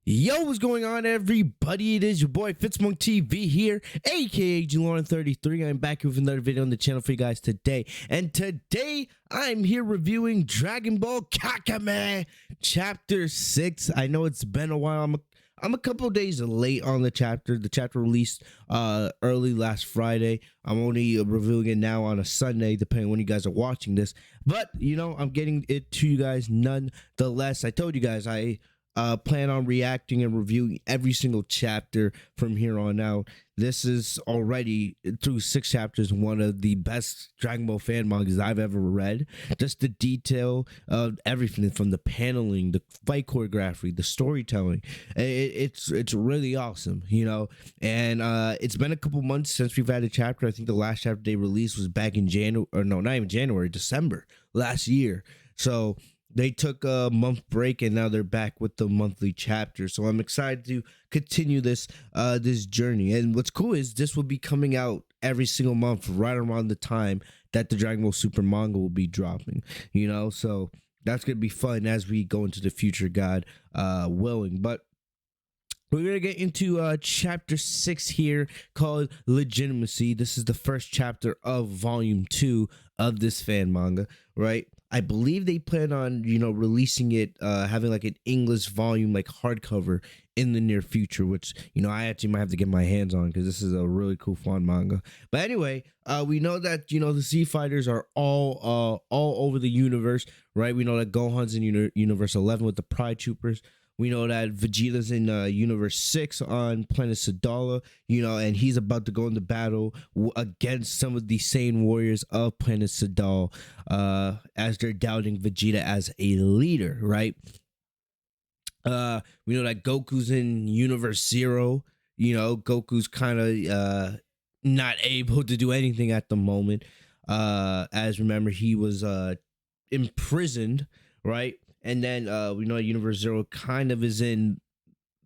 Yo, what's going on, everybody? It is your boy Fitz TV here, aka G33. I'm back with another video on the channel for you guys today. And today, I'm here reviewing Dragon Ball Kakumei Chapter 6. I know it's been a while. I'm a couple days late on the chapter. The chapter released early last Friday. I'm only reviewing it now on a Sunday, depending on when you guys are watching this. But, I'm getting it to you guys nonetheless. I told you guys I plan on reacting and reviewing every single chapter from here on out. This is already, through 6 chapters, one of the best Dragon Ball fan mangas I've ever read. Just the detail of everything, from the paneling, the fight choreography, the storytelling. It's really awesome, And it's been a couple months since we've had a chapter. I think the last chapter they released was back in January, or no, not even January, December last year. So they took a month break and now they're back with the monthly chapter. So I'm excited to continue this journey. And what's cool is this will be coming out every single month right around the time that the Dragon Ball Super manga will be dropping, So that's going to be fun as we go into the future, God willing. But we're going to get into chapter 6 here, called Legitimacy. This is the first chapter of volume 2 of this fan manga, right? I believe they plan on, releasing it, having like an English volume, like hardcover in the near future, which, I actually might have to get my hands on because this is a really cool fun manga. But anyway, we know that, the Z Fighters are all over the universe, right? We know that Gohan's in Universe 11 with the Pride Troppers. We know that Vegeta's in Universe 6 on planet Sadala, and he's about to go into battle against some of the Saiyan warriors of planet Sadal, as they're doubting Vegeta as a leader, right? We know that Goku's in Universe 0. Goku's kind of not able to do anything at the moment. As remember, he was imprisoned, right? And then we know Universe 0 kind of is in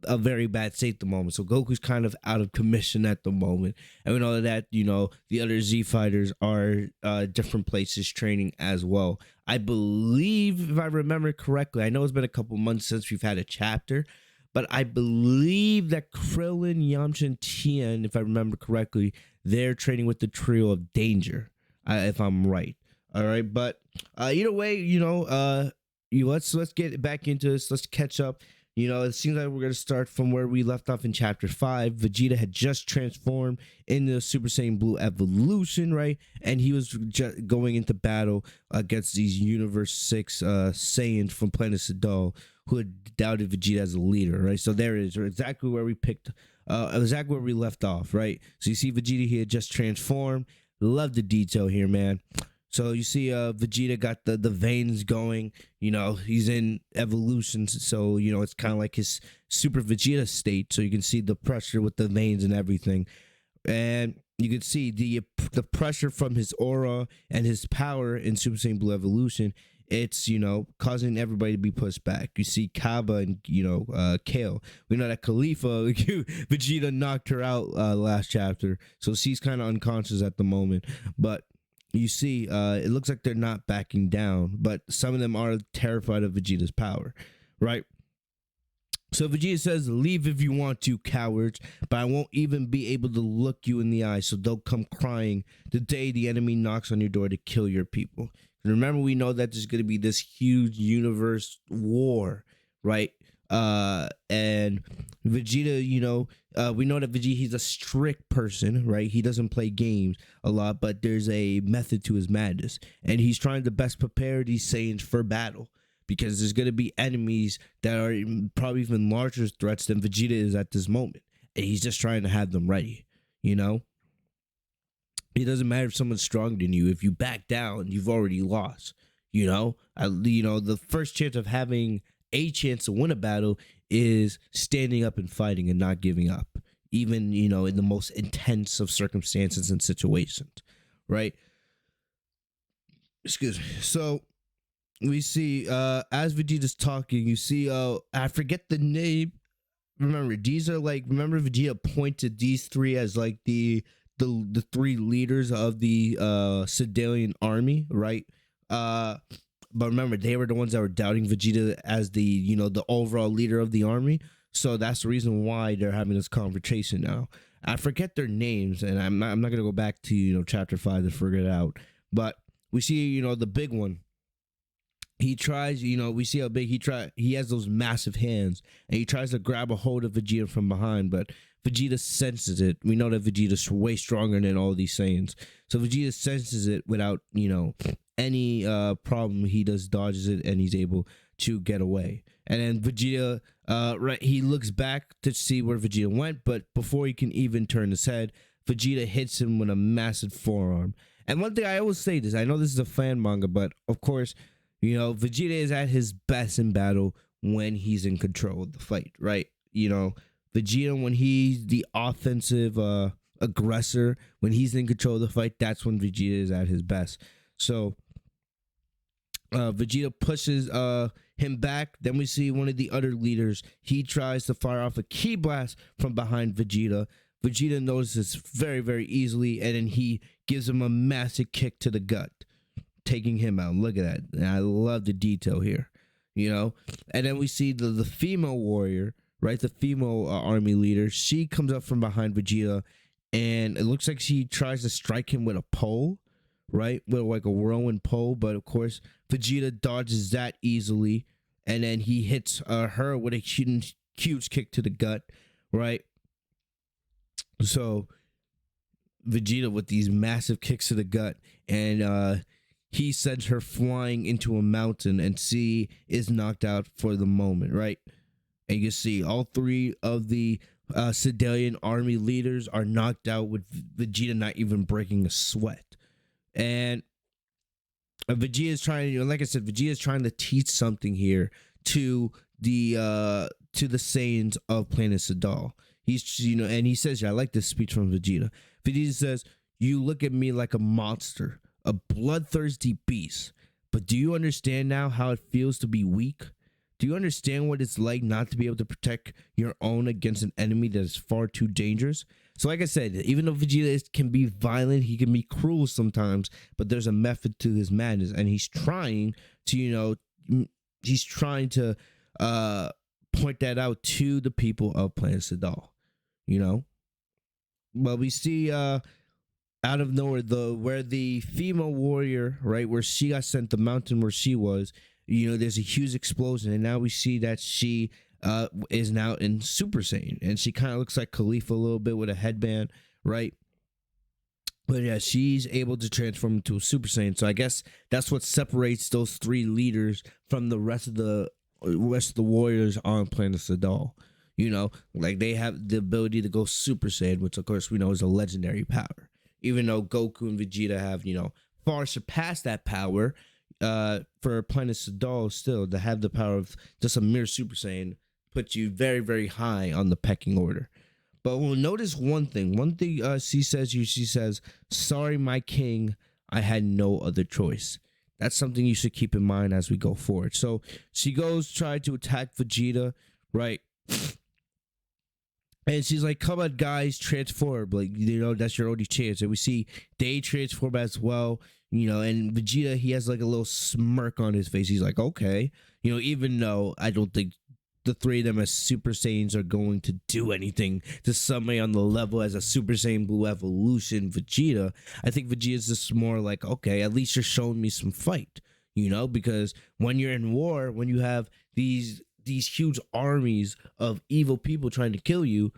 a very bad state at the moment. So Goku's kind of out of commission at the moment. And we know that, the other Z Fighters are different places training as well. I believe, if I remember correctly, I know it's been a couple months since we've had a chapter, but I believe that Krillin, Yamcha, and Tien, if I remember correctly, they're training with the trio of Danger, if I'm right. All right. But either way, let's get back into this. Let's catch up. It seems like we're going to start from where we left off in chapter 5. Vegeta had just transformed into Super Saiyan Blue evolution, right? And he was just going into battle against these Universe 6 Saiyans from planet Sadal who had doubted Vegeta as a leader, right? So there it is, exactly where we exactly where we left off, right? So you see Vegeta here just transformed. Love the detail here, man. So you see Vegeta got the veins going, he's in evolution. So, it's kind of like his Super Vegeta state. So you can see the pressure with the veins and everything. And you can see the pressure from his aura and his power in Super Saiyan Blue evolution. It's, causing everybody to be pushed back. You see Kaba and, Kale. We know that Khalifa, Vegeta knocked her out last chapter. So she's kind of unconscious at the moment. But you see, it looks like they're not backing down, but some of them are terrified of Vegeta's power, right? So Vegeta says, "Leave if you want to, cowards, but I won't even be able to look you in the eye, so don't come crying the day the enemy knocks on your door to kill your people." And remember, we know that there's going to be this huge universe war, right? And Vegeta, we know that Vegeta, he's a strict person, right? He doesn't play games a lot, but there's a method to his madness, and he's trying to best prepare these Saiyans for battle, because there's going to be enemies that are probably even larger threats than Vegeta is at this moment, and he's just trying to have them ready. It doesn't matter if someone's stronger than you. If you back down, you've already lost. The first chance of having a chance to win a battle is standing up and fighting and not giving up, even in the most intense of circumstances and situations, right? Excuse me. So we see as Vegeta's talking, you see I forget the name. Remember, remember Vegeta pointed these 3 as like the 3 leaders of the Sadalian army, right? But remember, they were the ones that were doubting Vegeta as the, the overall leader of the army. So that's the reason why they're having this conversation now. I forget their names, and I'm not gonna go back to chapter 5 to figure it out. But we see the big one. He tries, we see how big he has those massive hands, and he tries to grab a hold of Vegeta from behind, but Vegeta senses it. We know that Vegeta's way stronger than all these Saiyans. So Vegeta senses it without, any problem. He just dodges it, and he's able to get away. And then Vegeta, he looks back to see where Vegeta went, but before he can even turn his head, Vegeta hits him with a massive forearm. And one thing I always say this, I know this is a fan manga, but of course, Vegeta is at his best in battle when he's in control of the fight, right? Vegeta, when he's the offensive aggressor, when he's in control of the fight, that's when Vegeta is at his best. So Vegeta pushes him back. Then we see one of the other leaders. He tries to fire off a ki blast from behind Vegeta. Vegeta notices very, very easily, and then he gives him a massive kick to the gut, taking him out. Look at that. And I love the detail here, And then we see the female warrior, right? The female army leader. She comes up from behind Vegeta, and it looks like she tries to strike him with a pole, right? With like a whirlwind pole, but of course Vegeta dodges that easily, and then he hits her with a huge kick to the gut, right? So Vegeta with these massive kicks to the gut, and he sends her flying into a mountain, and she is knocked out for the moment, right? And you can see all three of the Sidelian army leaders are knocked out with Vegeta not even breaking a sweat. And Vegeta is trying, like I said, Vegeta is trying to teach something here to the Saiyans of Planet Sidal. He's, and he says, I like this speech from Vegeta. Vegeta says, "You look at me like a monster, a bloodthirsty beast. But do you understand now how it feels to be weak? Do you understand what it's like not to be able to protect your own against an enemy that is far too dangerous?" So like I said, even though Vegeta can be violent, he can be cruel sometimes, but there's a method to his madness, and he's trying to, point that out to the people of Planet Sidal, But we see out of nowhere where the female warrior, right, where she got sent, the mountain where she was, there's a huge explosion, and now we see that she is now in Super Saiyan, and she kind of looks like Khalifa a little bit with a headband, right? But yeah, she's able to transform into a Super Saiyan. So I guess that's what separates those three leaders from the rest of the warriors on Planet Sidal. Like they have the ability to go Super Saiyan, which of course we know is a legendary power. Even though Goku and Vegeta have, far surpassed that power, for Planet Sidal still to have the power of just a mere Super Saiyan puts you very, very high on the pecking order. But we'll notice one thing. She says, "Sorry, my king, I had no other choice." That's something you should keep in mind as we go forward. So she goes try to attack Vegeta, right? And she's like, "Come on, guys, transform. Like, that's your only chance." And we see they transform as well, and Vegeta, he has like a little smirk on his face. He's like, okay, even though I don't think the three of them as Super Saiyans are going to do anything to somebody on the level as a Super Saiyan Blue Evolution Vegeta, I think Vegeta's just more like, okay, at least you're showing me some fight, because when you're in war, when you have these huge armies of evil people trying to kill you,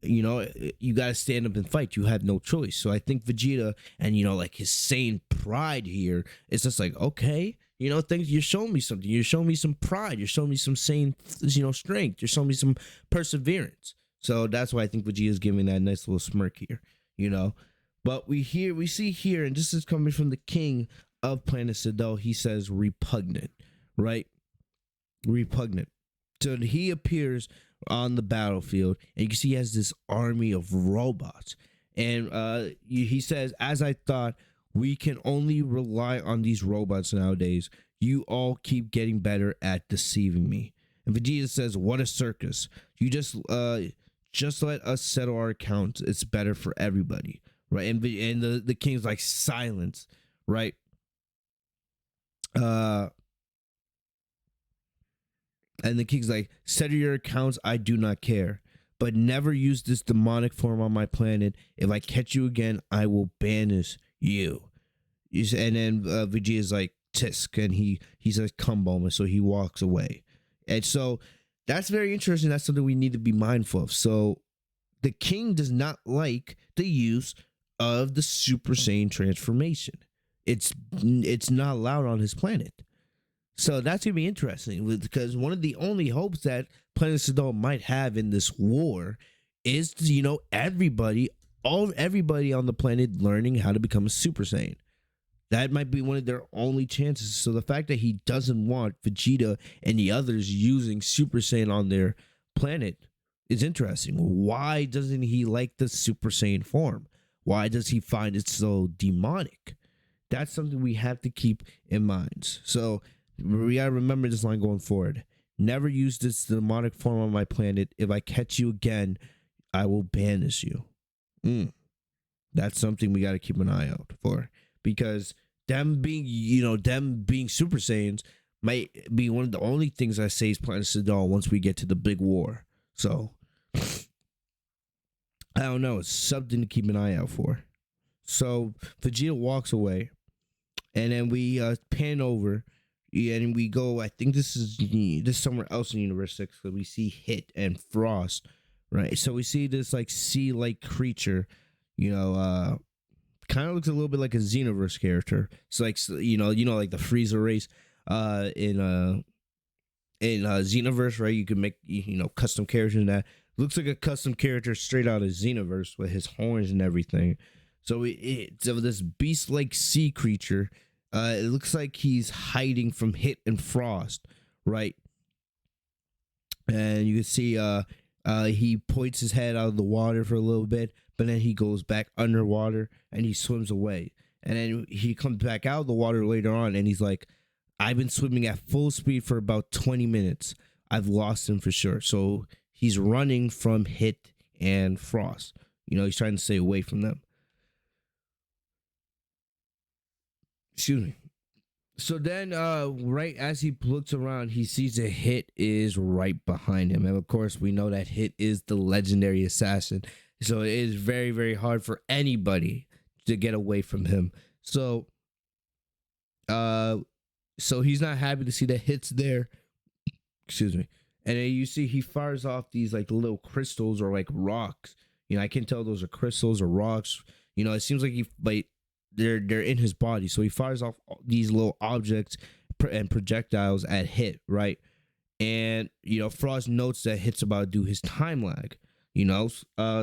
you got to stand up and fight. You have no choice. So I think Vegeta and, like his Saiyan pride here is just like, okay, things, you're showing me something. You're showing me some pride. You're showing me some Saiyan, strength. You're showing me some perseverance. So that's why I think Vegeta is giving that nice little smirk here, But we see here, and this is coming from the king of Planet Sidal, he says repugnant, right? Repugnant. So he appears on the battlefield, and you can see he has this army of robots. And he says, "As I thought, we can only rely on these robots nowadays. You all keep getting better at deceiving me." And Vegeta says, "What a circus. You just let us settle our accounts. It's better for everybody." Right? And the king's like, "Silence." Right? And the king's like, settle your accounts, I do not care. But never use this demonic form on my planet. If I catch you again, I will banish you. And then Vegeta's like, tisk, and he says, come moment, so he walks away. And so that's very interesting. That's something we need to be mindful of. So the king does not like the use of the Super Saiyan transformation. It's not allowed on his planet. So that's gonna be interesting, because one of the only hopes that Planet Sedol might have in this war is, everybody on the planet learning how to become a Super Saiyan. That might be one of their only chances. So the fact that he doesn't want Vegeta and the others using Super Saiyan on their planet is interesting. Why doesn't he like the Super Saiyan form? Why does he find it so demonic? That's something we have to keep in mind. So we gotta remember this line going forward. Never use this demonic form on my planet. If I catch you again, I will banish you. That's something we gotta keep an eye out for, because them being Super Saiyans might be one of the only things I say is Planet Sedol once we get to the big war. So I don't know. It's something to keep an eye out for. So Vegeta walks away, and then we pan over, and we go. I think this is somewhere else in Universe 6. So we see Hit and Frost, right? So we see this like sea-like creature, kind of looks a little bit like a Xenoverse character. It's like like the Frieza race in Xenoverse, right? You can make custom characters in that. Looks like a custom character straight out of Xenoverse with his horns and everything. So so this beast-like sea creature, it looks like he's hiding from Hit and Frost, right? And you can see he points his head out of the water for a little bit, but then he goes back underwater and he swims away. And then he comes back out of the water later on, and he's like, I've been swimming at full speed for about 20 minutes. I've lost him for sure. So he's running from Hit and Frost. He's trying to stay away from them. Excuse me. So then, right as he looks around, he sees that Hit is right behind him. And of course, we know that Hit is the legendary assassin. So it is very, very hard for anybody to get away from him. So he's not happy to see that Hit's there. Excuse me. And then you see he fires off these like little crystals or like rocks. I can't tell those are crystals or rocks. It seems like they're in his body. So he fires off these little objects and projectiles at Hit, right? And Frost notes that Hit's about to do his time lag.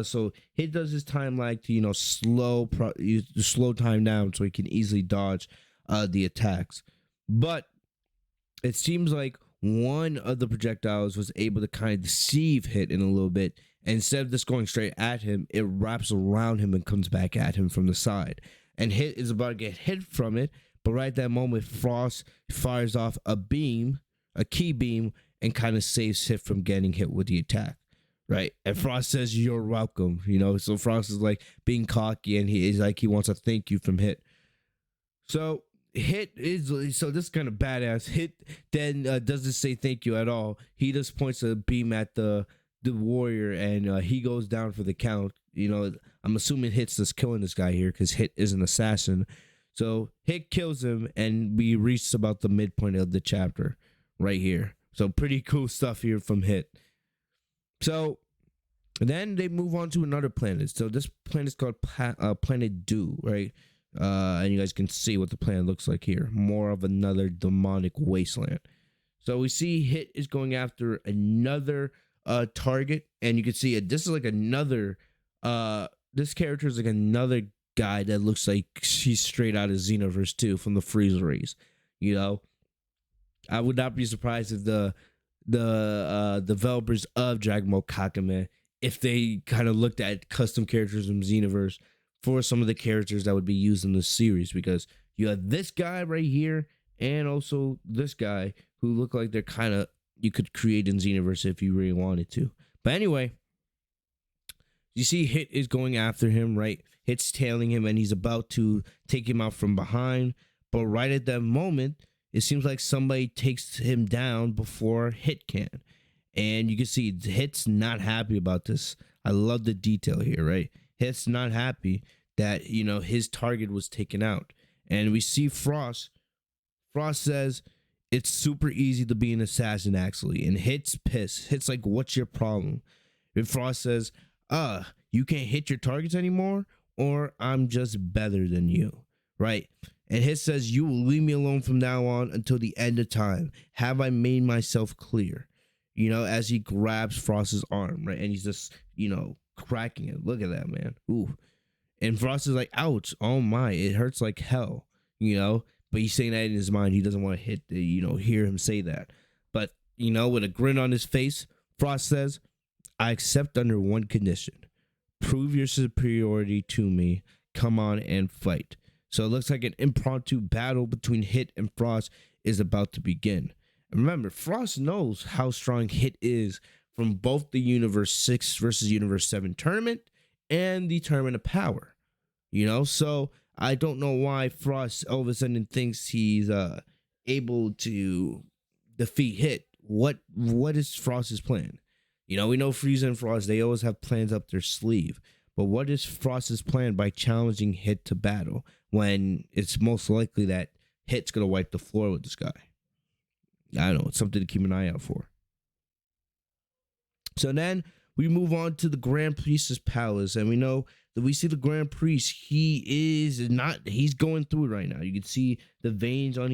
So Hit does his time lag to slow time down so he can easily dodge the attacks. But it seems like one of the projectiles was able to kind of deceive Hit in a little bit. And instead of just going straight at him, it wraps around him and comes back at him from the side. And Hit is about to get hit from it, but right at that moment, Frost fires off a key beam, and kind of saves Hit from getting hit with the attack, right? And Frost says, "You're welcome," So Frost is like being cocky, and he wants a thank you from Hit. So this is kind of badass. Hit then doesn't say thank you at all. He just points a beam at the warrior, and he goes down for the count. I'm assuming Hit's just killing this guy here because Hit is an assassin. So Hit kills him, and we reached about the midpoint of the chapter right here. So pretty cool stuff here from Hit. So then they move on to another planet. So this planet is called Planet Dew, right? And you guys can see what the planet looks like here. More of another demonic wasteland. So we see Hit is going after another target, and you can see this is like another this character is like another guy that looks like he's straight out of Xenoverse 2 from the Frieza race. I would not be surprised if the developers of Dragon Ball Kakumei, if they kind of looked at custom characters from Xenoverse for some of the characters that would be used in this series, because you have this guy right here and also this guy who look like they're kind of, you could create in Xenoverse if you really wanted to. But anyway, you see Hit is going after him, right? Hit's tailing him, and he's about to take him out from behind. But right at that moment, it seems like somebody takes him down before Hit can. And you can see Hit's not happy about this. I love the detail here, right? Hit's not happy that, his target was taken out. And we see Frost. Frost says, it's super easy to be an assassin, actually. And Hit's pissed. Hit's like, what's your problem? And Frost says, you can't hit your targets anymore, or I'm just better than you, right? And Hit says, you will leave me alone from now on until the end of time. Have I made myself clear? As he grabs Frost's arm, right? And he's just, cracking it. Look at that, man. Ooh. And Frost is like, ouch, oh my, it hurts like hell, But he's saying that in his mind. He doesn't want to hear him say that. But, with a grin on his face, Frost says, I accept under one condition. Prove your superiority to me. Come on and fight. So it looks like an impromptu battle between Hit and Frost is about to begin. And remember, Frost knows how strong Hit is from both the Universe 6 versus Universe 7 tournament and the Tournament of Power. So I don't know why Frost all of a sudden thinks he's able to defeat Hit. What is Frost's plan? We know Frieza and Frost, they always have plans up their sleeve. But what is Frost's plan by challenging Hit to battle when it's most likely that Hit's going to wipe the floor with this guy? I don't know. It's something to keep an eye out for. So then we move on to the Grand Priest's palace, and we know that we see the Grand Priest. He's going through it right now. You can see the veins on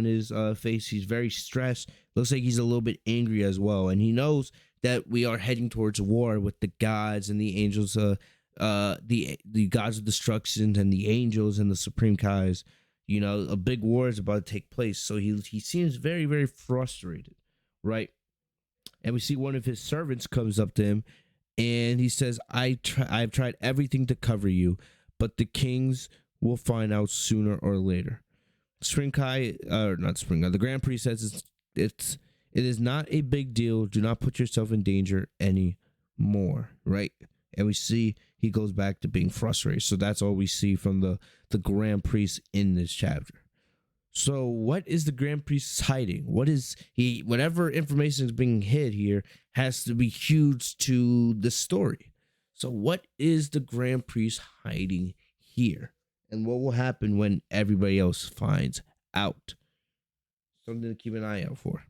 his face. He's very stressed. Looks like he's a little bit angry as well, and he knows that we are heading towards war with the gods and the angels, the gods of destruction and the angels and the Supreme Kais. A big war is about to take place. So he seems very, very frustrated, right? And we see one of his servants comes up to him and he says, I've tried everything to cover you, but the kings will find out sooner or later. The Grand Priest says it is not a big deal. Do not put yourself in danger anymore, right? And we see he goes back to being frustrated. So that's all we see from the Grand Priest in this chapter. So what is the Grand Priest hiding? Whatever information is being hid here has to be huge to the story. So what is the Grand Priest hiding here? And what will happen when everybody else finds out? Something to keep an eye out for.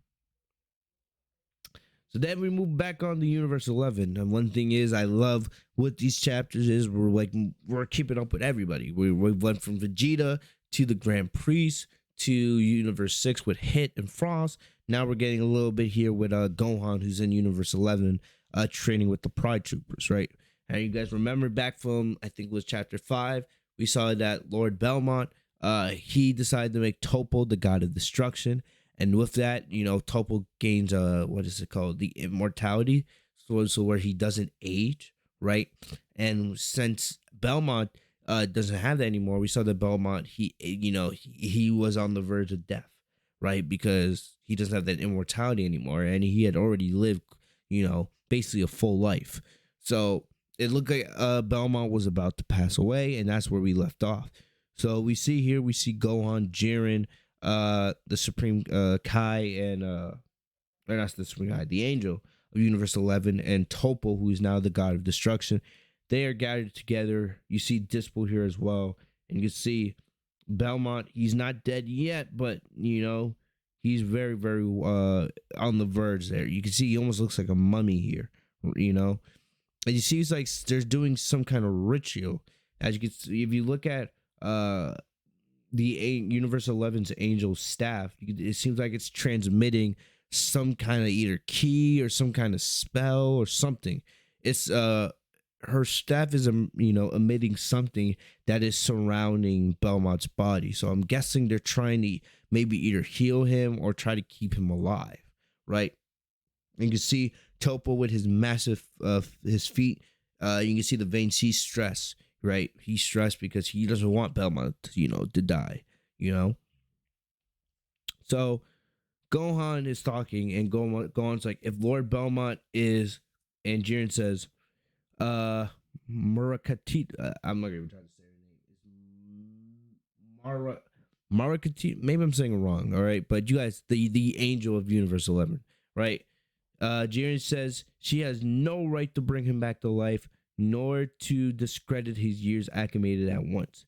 So then we move back on to Universe 11. And one thing is I love what these chapters is we're keeping up with everybody. We went from Vegeta to the Grand Priest to Universe 6 with Hit and Frost. Now we're getting a little bit here with Gohan, who's in Universe 11, training with the Pride Troopers, right? And you guys remember back from, I think it was chapter 5, we saw that Lord Belmont, he decided to make Toppo the god of destruction. And with that, Toppo gains, the immortality, so where he doesn't age, right? And since Belmont doesn't have that anymore, we saw that Belmont, he was on the verge of death, right? Because he doesn't have that immortality anymore, and he had already lived, basically a full life. So it looked like Belmont was about to pass away, and that's where we left off. So we see Gohan, Jiren, the Supreme Kai, and or not the Supreme Kai, the Angel of Universe 11, and Toppo, who is now the god of destruction. They are gathered together. You see Dispo here as well, and you can see Belmont. He's not dead yet, but he's very, very on the verge there. You can see he almost looks like a mummy here, and you see he's like they're doing some kind of ritual. As you can see, if you look at the Universe 11's angel staff, it seems like it's transmitting some kind of either key or some kind of spell or something. It's her staff is emitting something that is surrounding Belmont's body. So I'm guessing they're trying to maybe either heal him or try to keep him alive, right? And you can see Toppo with his massive his feet. You can see the veins. He's stressed, right? He's stressed because he doesn't want Belmont to die, So Gohan is talking, and Gohan's like, if Lord Belmont is, and Jiren says, Murakatita, I'm not even trying to say her name. It's Marakati, maybe I'm saying it wrong, all right? But you guys, the angel of Universe 11, right? Jiren says she has no right to bring him back to life, nor to discredit his years acclimated at once.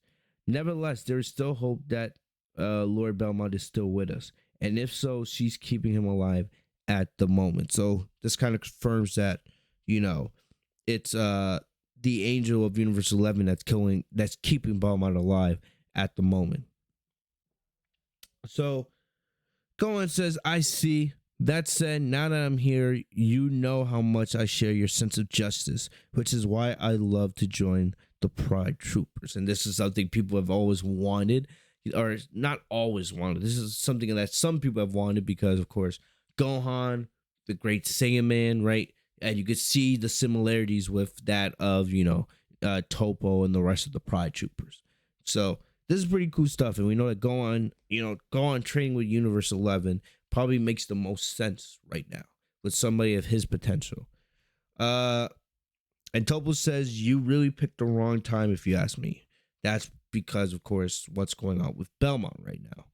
Nevertheless, there is still hope that Lord Belmont is still with us, and if so, she's keeping him alive at the moment. So this kind of confirms that, you know, it's the angel of Universe 11 that's keeping Belmont alive at the moment. So Gohan says, I see. That said, now that I'm here, you know how much I share your sense of justice, which is why I love to join the Pride Troopers. And this is something people have always wanted, or not always wanted. This is something that some people have wanted because, of course, Gohan, the great Saiyan man, right? And you could see the similarities with that of, Topo and the rest of the Pride Troopers. So this is pretty cool stuff, and we know that Gohan training with Universe 11 probably makes the most sense right now with somebody of his potential. And Topo says, you really picked the wrong time if you ask me. That's because, of course, what's going on with Belmont right now.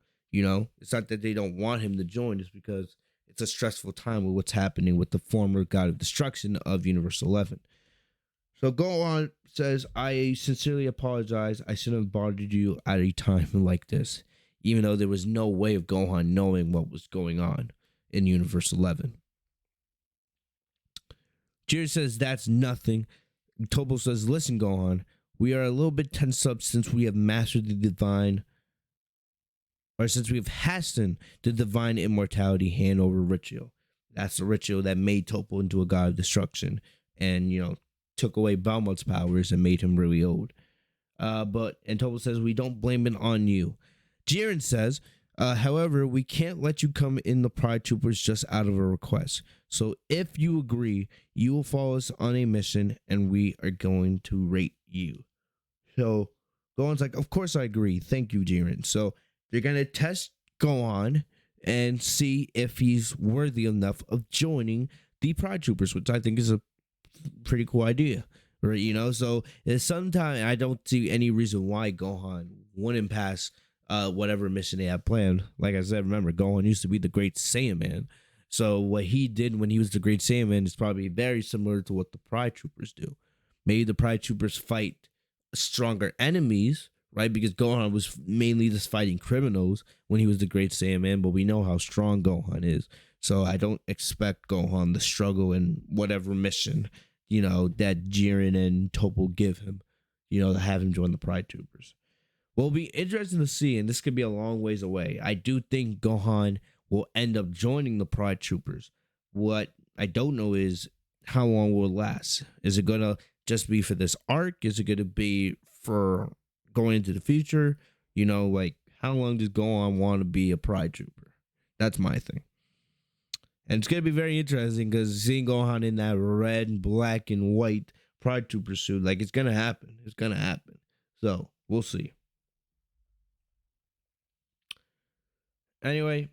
It's not that they don't want him to join, it's because it's a stressful time with what's happening with the former God of Destruction of Universe 11. So Gohan says, I sincerely apologize. I shouldn't have bothered you at a time like this, even though there was no way of Gohan knowing what was going on in Universe 11. Jiren says, that's nothing. Topo says, listen, Gohan, we are a little bit tense up since we have mastered the divine, or since we have hastened the divine immortality handover ritual. That's the ritual that made Topo into a god of destruction and, took away Belmont's powers and made him really old. And Topo says, we don't blame it on you. Jiren says, however, we can't let you come in the Pride Troopers just out of a request. So if you agree, you will follow us on a mission and we are going to rate you. So Gohan's like, of course I agree. Thank you, Jiren. So they're going to test Gohan and see if he's worthy enough of joining the Pride Troopers, which I think is a pretty cool idea, right? So sometimes I don't see any reason why Gohan wouldn't pass whatever mission they have planned. Like I said, remember, Gohan used to be the great Saiyan man. So what he did when he was the great Saiyan man is probably very similar to what the Pride Troopers do. Maybe the Pride Troopers fight stronger enemies, right? Because Gohan was mainly just fighting criminals when he was the great Saiyan man, but we know how strong Gohan is. So I don't expect Gohan to struggle in whatever mission, that Jiren and Topo give him, to have him join the Pride Troopers. Well, it'll be interesting to see, and this could be a long ways away. I do think Gohan will end up joining the Pride Troopers. What I don't know is how long will it last. Is it going to just be for this arc? Is it going to be for going into the future? How long does Gohan want to be a Pride Trooper? That's my thing. And it's going to be very interesting because seeing Gohan in that red and black and white Pride Trooper suit, it's going to happen. It's going to happen. So, we'll see. Anyway,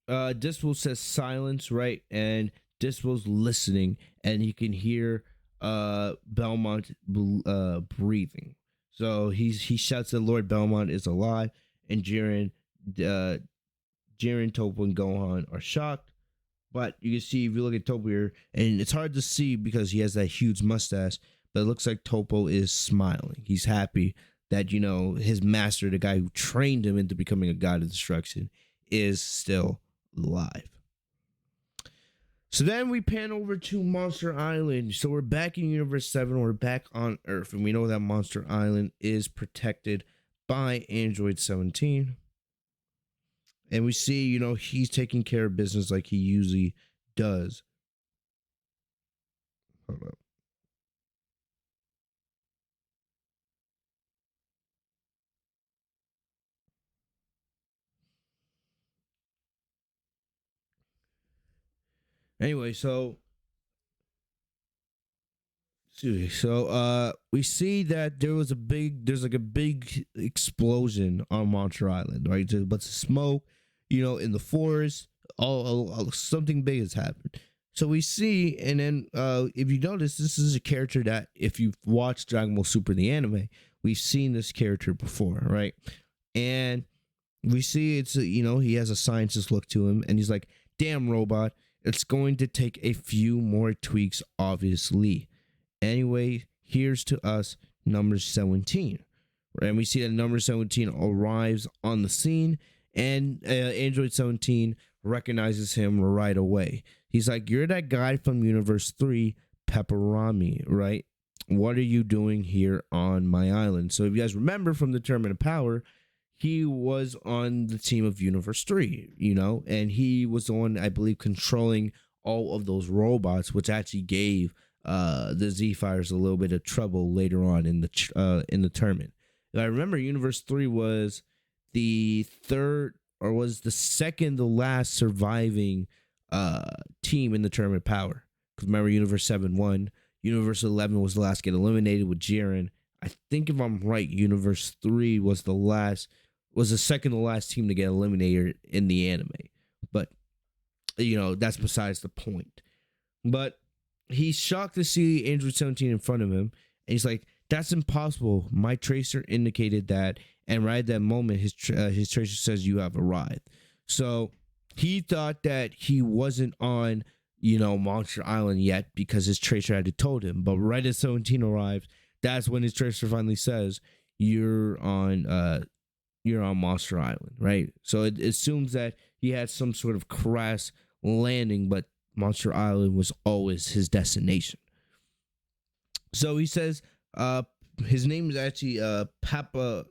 Dispo says silence, right? And Dispo's listening, and you can hear Belmont breathing. So he shouts that Lord Belmont is alive, and Jiren, Topo, and Gohan are shocked. But you can see, if you look at Topo here, and it's hard to see because he has that huge mustache, but it looks like Topo is smiling. He's happy that, his master, the guy who trained him into becoming a god of destruction, is still alive. So then we pan over to Monster Island. So we're back in Universe 7. We're back on Earth. And we know that Monster Island is protected by Android 17. And we see, he's taking care of business like he usually does. Hold up. Anyway, so we see that there's a big explosion on Monster Island, right? There's a bunch of smoke, in the forest. All something big has happened. So we see, and then if you notice, this is a character that if you've watched Dragon Ball Super the anime, we've seen this character before, right? And we see it's he has a scientist look to him, and he's like, "Damn robot, it's going to take a few more tweaks, obviously. Anyway, here's to us, number 17." And we see that number 17 arrives on the scene, and Android 17 recognizes him right away. He's like, "You're that guy from Universe 3, Pepperami, right? What are you doing here on my island?" So if you guys remember from the Tournament of Power, he was on the team of Universe 3, and he was the one, I believe, controlling all of those robots, which actually gave the Z-Fighters a little bit of trouble later on in the tournament. I remember Universe 3 was the third, or was the second to last surviving team in the Tournament of Power. Because remember, Universe 7 won. Universe 11 was the last to get eliminated with Jiren. I think if I'm right, Universe 3 was the second to last team to get eliminated in the anime. But, that's besides the point. But he's shocked to see Android 17 in front of him. And he's like, "That's impossible. My tracer indicated that." And right at that moment, his tracer says, "You have arrived." So he thought that he wasn't on, Monster Island yet because his tracer had told him. But right as 17 arrives, that's when his tracer finally says, you're on Monster Island, right? So it assumes that he had some sort of crash landing, but Monster Island was always his destination. So he says, his name is actually Pepperoni.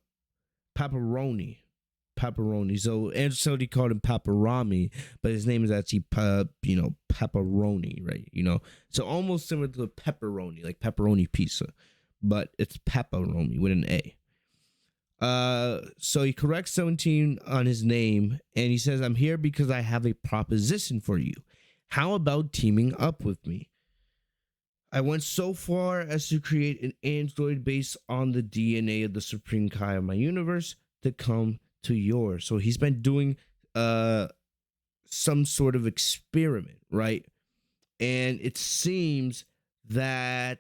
So Andrew called him Pepperami, but his name is actually Pepperoni, right? So almost similar to pepperoni, like pepperoni pizza, but it's Pepperoni with an A. So he corrects 17 on his name, and he says, "I'm here because I have a proposition for you. How about teaming up with me? I went so far as to create an android based on the DNA of the Supreme Kai of my universe to come to yours." So he's been doing some sort of experiment, right? And it seems like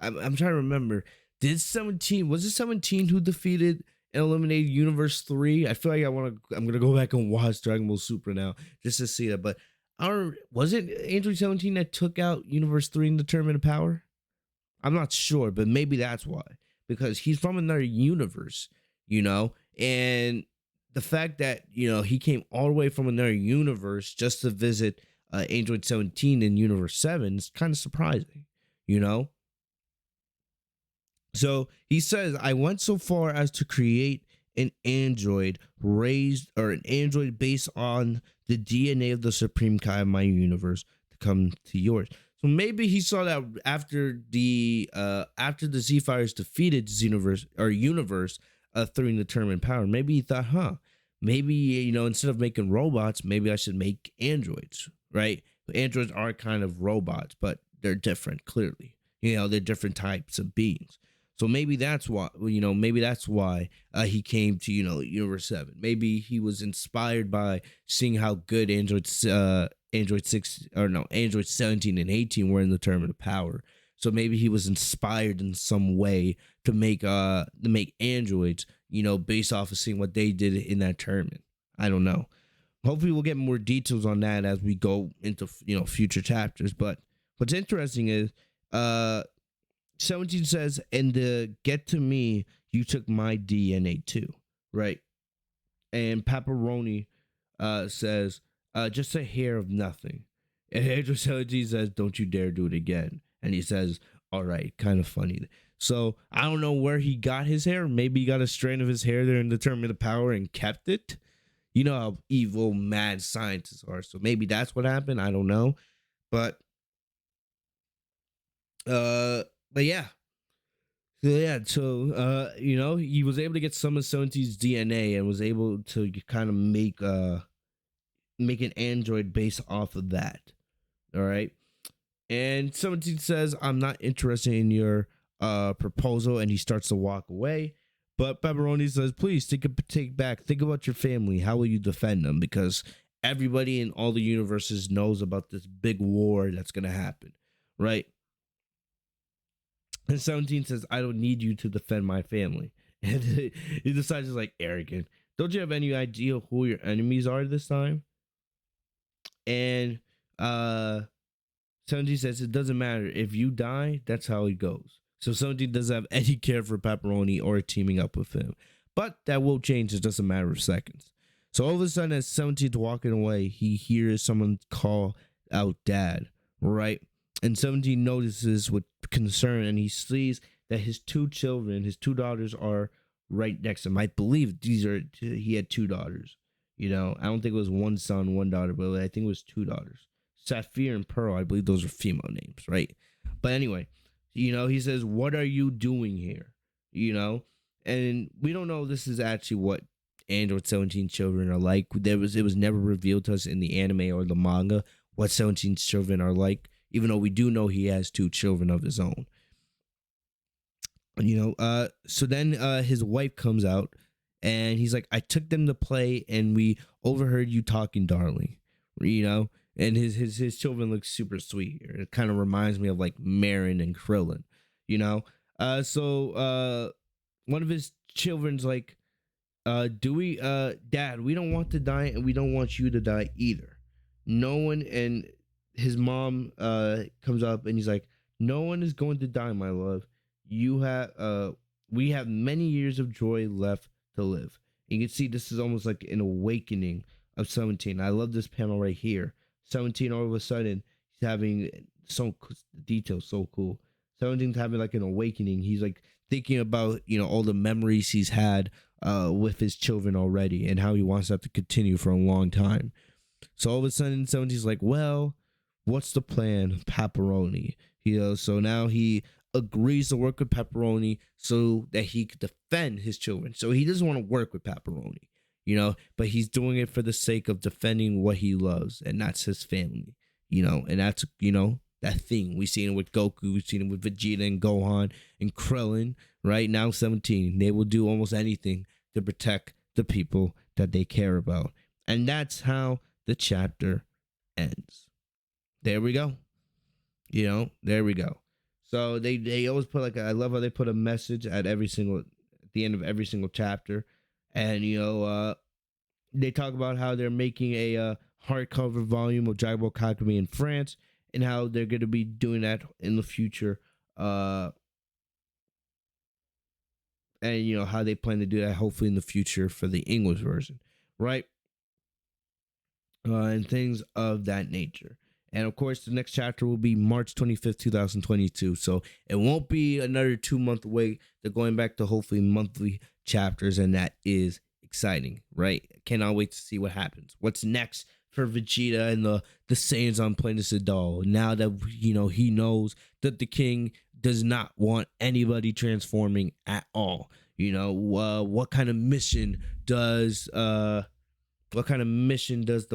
I'm trying to remember. Was it 17 who defeated and eliminated Universe 3? I feel like I'm gonna go back and watch Dragon Ball Super now just to see that. But was it Android 17 that took out Universe 3 in the Tournament of Power? I'm not sure, but maybe that's why. Because he's from another universe, and the fact that, he came all the way from another universe just to visit Android 17 in Universe 7 is kind of surprising, So he says, "I went so far as to create an android based on the DNA of the Supreme Kai of my universe to come to yours." So maybe he saw that after the Z-Fighters defeated universe 3 in the Tournament of Power, maybe he thought, maybe, instead of making robots, maybe I should make androids, right? Androids are kind of robots, but they're different, clearly. They're different types of beings. So maybe that's why, he came to, Universe 7. Maybe he was inspired by seeing how good Android 17 and 18 were in the Tournament of Power. So maybe he was inspired in some way to make androids, based off of seeing what they did in that tournament. I don't know. Hopefully we'll get more details on that as we go into, future chapters. But what's interesting is 17 says, "And to get to me, you took my DNA too," right? And Pepperoni says, "Just a hair of nothing." And Andrew 17 says, "Don't you dare do it again." And he says, "All right," kind of funny. So I don't know where he got his hair. Maybe he got a strand of his hair there in the Tournament of Power and kept it. You know how evil, mad scientists are. So maybe that's what happened. I don't know. But yeah. So he was able to get some of 17's DNA and was able to kind of make an android based off of that. All right. And 17 says, "I'm not interested in your proposal," and he starts to walk away. But Pepperoni says, "Please take back. Think about your family. How will you defend them? Because everybody in all the universes knows about this big war that's gonna happen, right? And 17 says, I don't need you to defend my family. And he decides he's like, arrogant. Don't you have any idea who your enemies are this time? And uh 17 says, it doesn't matter. If you die, that's how it goes. So 17 doesn't have any care for Pepperoni or teaming up with him. But that will change in just a matter of seconds. So all of a sudden, as 17's walking away, he hears someone call out dad, right? And 17 notices with concern, and he sees that his two children, his two daughters, are right next to him. I believe he had two daughters. You know, I don't think it was one son, one daughter, but I think it was two daughters. Sapphire and Pearl, I believe those are female names, right? But anyway, you know, he says, what are you doing here? You know, and we don't know this is actually what Android 17 children are like. It was never revealed to us in the anime or the manga what 17's children are like, even though we do know he has two children of his own. You know, so then his wife comes out and he's like, I took them to play and we overheard you talking, darling. You know, and his children look super sweet. It kind of reminds me of like Marin and Krillin, you know. So one of his children's like, Dad, we don't want to die and we don't want you to die either. No one. And his mom comes up and he's like, no one is going to die, my love. We have many years of joy left to live. You can see this is almost like an awakening of 17. I love this panel right here. 17 all of a sudden he's having some details so cool. 17's having like an awakening. He's like thinking about, you know, all the memories he's had with his children already and how he wants that to continue for a long time. So all of a sudden 17's like, well, what's the plan, Pepperoni? You know, so now he agrees to work with Pepperoni so that he could defend his children. So he doesn't want to work with Pepperoni, you know, but he's doing it for the sake of defending what he loves, and that's his family, you know, and that's, you know, that thing. We've seen it with Goku, we've seen it with Vegeta and Gohan and Krillin, right? Now 17, they will do almost anything to protect the people that they care about. And that's how the chapter ends. There we go. You know, there we go. So they always put like, I love how they put a message at the end of every single chapter. And, you know, they talk about how they're making a hardcover volume of Dragon Ball Kakumei in France and how they're going to be doing that in the future. And, you know, how they plan to do that hopefully in the future for the English version, right? And things of that nature. And of course, the next chapter will be March 25th, 2022. So it won't be another 2-month wait. They're going back to hopefully monthly chapters, and that is exciting, right? Cannot wait to see what happens. What's next for Vegeta and the Saiyans on Planet Sidal? Now that, you know, he knows that the king does not want anybody transforming at all. You know, what kind of mission does the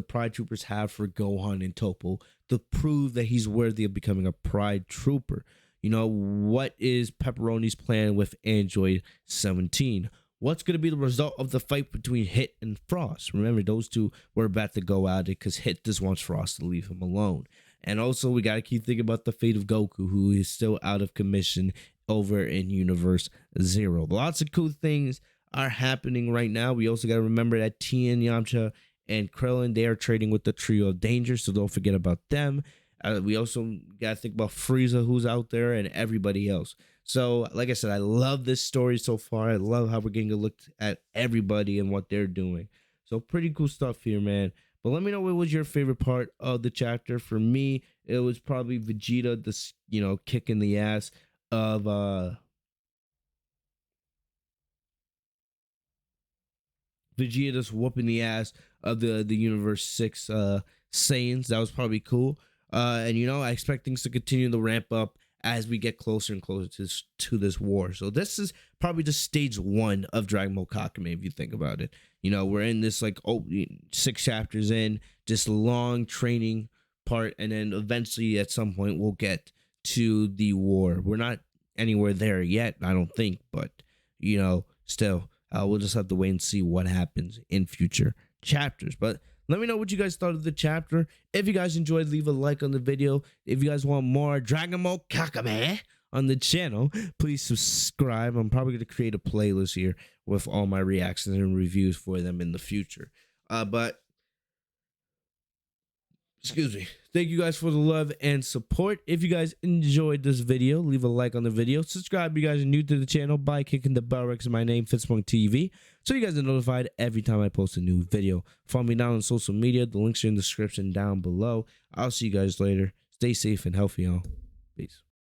Pride Troopers have for Gohan and Toppo to prove that he's worthy of becoming a Pride Trooper? You know, what is Pepperoni's plan with Android 17? What's going to be the result of the fight between Hit and Frost? Remember, those two were about to go at it because Hit just wants Frost to leave him alone. And also, we got to keep thinking about the fate of Goku, who is still out of commission over in Universe Zero. Lots of cool things are happening right now. We also got to remember that Tien, Yamcha, and Krillin, they are trading with the Trio of Danger, so don't forget about them. We also got to think about Frieza, who's out there, and everybody else. So, like I said, I love this story so far. I love how we're getting a look at everybody and what they're doing. So, pretty cool stuff here, man. But let me know what was your favorite part of the chapter. For me, it was probably Vegeta, this, you know, kicking the ass of Vegeta just whooping the ass of the Universe 6 Saiyans. That was probably cool. And, you know, I expect things to continue to ramp up as we get closer and closer to this war. So this is probably just stage 1 of Dragon Ball Kakumei, if you think about it. You know, we're in this, like, 6 chapters in, just long training part, and then eventually at some point we'll get to the war. We're not anywhere there yet, I don't think, but, you know, still, we'll just have to wait and see what happens in future chapters. But Let me know what you guys thought of the chapter. If you guys enjoyed, leave a like on the video. If you guys want more Dragon Ball Kakumei on the channel, please subscribe. I'm probably going to create a playlist here with all my reactions and reviews for them in the future. But excuse me, thank you guys for the love and support. If you guys enjoyed this video, leave a like on the video. Subscribe if you guys are new to the channel by clicking the bell next to my name, Fitz TV, so you guys are notified every time I post a new video. Follow me down on social media. The links are in the description down below. I'll see you guys later. Stay safe and healthy, y'all. Peace.